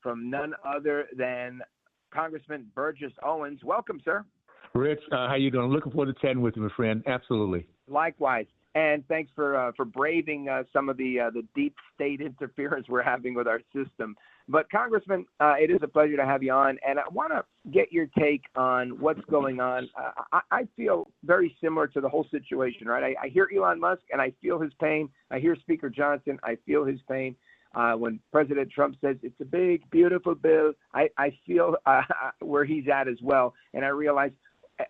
from none other than Congressman Burgess Owens. Welcome, sir. Rich, how you doing? I'm looking forward to chatting with you, my friend. Absolutely. Likewise. And thanks for braving some of the deep state interference we're having with our system. But Congressman, it is a pleasure to have you on, and I want to get your take on what's going on. I feel very similar to the whole situation, right? I hear Elon Musk, and I feel his pain. I hear Speaker Johnson. I feel his pain. When President Trump says it's a big, beautiful bill, I feel where he's at as well, and I realize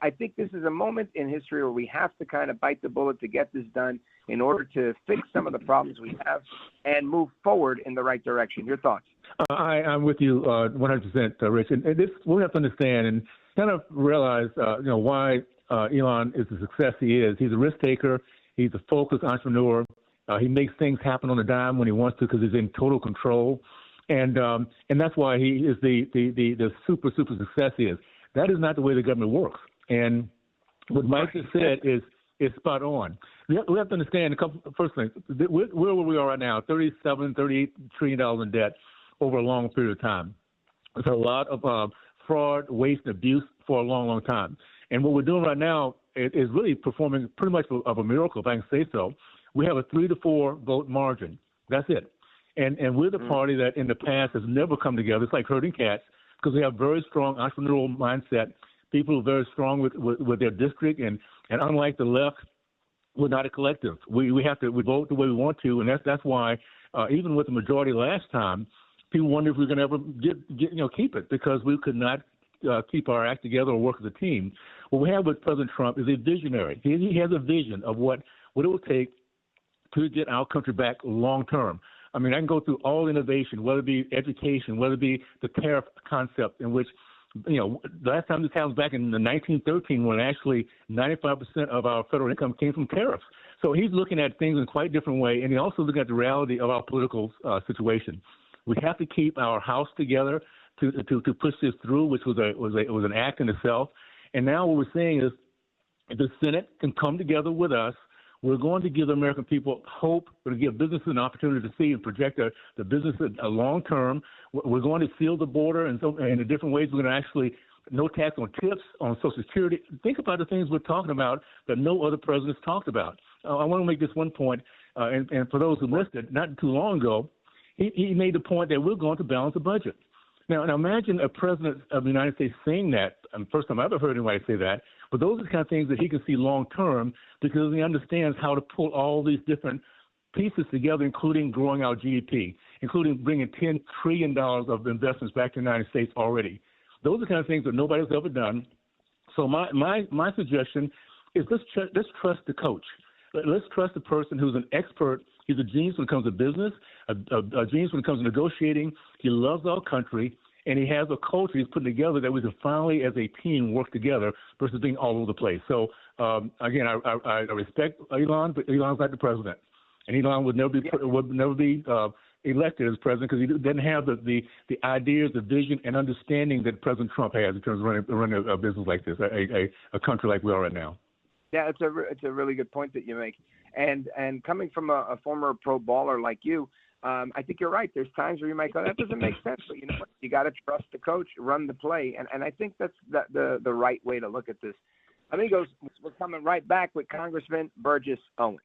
I think this is a moment in history where we have to kind of bite the bullet to get this done in order to fix some of the problems we have and move forward in the right direction. Your thoughts? I'm with you 100%, Rich. And this we have to understand and kind of realize, why Elon is the success he is. He's a risk taker. He's a focused entrepreneur. He makes things happen on a dime when he wants to because he's in total control. And that's why he is the super success he is. That is not the way the government works. And what Mike just said is spot on. We have to understand a couple first things. Where we are right now, $38 trillion in debt over a long period of time. It's a lot of fraud, waste, and abuse for a long time. And what we're doing right now is really performing pretty much of a miracle, if I can say so. We have a 3 to 4 vote margin. That's it. And we're the party that in the past has never come together. It's like herding cats because we have very strong entrepreneurial mindset. People are very strong with their district, and unlike the left, we're not a collective. We vote the way we want to, and that's why even with the majority last time, people wonder if we're going to ever keep it because we could not keep our act together or work as a team. What we have with President Trump is a visionary. He has a vision of what it will take to get our country back long term. I mean, I can go through all innovation, whether it be education, whether it be the tariff concept in which the last time this happened was back in 1913 when actually 95% of our federal income came from tariffs. So he's looking at things in quite a different way, and he's also looking at the reality of our political situation. We have to keep our house together to push this through, which was an act in itself. And now what we're saying is if the Senate can come together with us, we're going to give the American people hope. We're going to give businesses an opportunity to see and project the business long term. We're going to seal the border in the different ways. We're going to actually no tax on tips, on Social Security. Think about the things we're talking about that no other president's talked about. I want to make this one point, and for those who missed it, not too long ago, he made the point that we're going to balance the budget. Now imagine a president of the United States saying that. First time I ever heard anybody say that. But those are the kind of things that he can see long term because he understands how to pull all these different pieces together, including growing our GDP, including bringing $10 trillion of investments back to the United States already. Those are the kind of things that nobody's ever done. So my suggestion is let's trust the coach. Let's trust the person who's an expert. He's a genius when it comes to business, a genius when it comes to negotiating. He loves our country, and he has a culture he's putting together that we can finally, as a team, work together versus being all over the place. So, again, I respect Elon, but Elon's not the president. And Elon would never be elected as president because he doesn't have the ideas, the vision, and understanding that President Trump has in terms of running a business like this, a country like we are right now. Yeah, it's a really good point that you make. And coming from a former pro baller like you, I think you're right. There's times where you might go, that doesn't make sense, but you know what? You got to trust the coach, run the play, and I think that's the right way to look at this. Amigos, we're coming right back with Congressman Burgess Owens.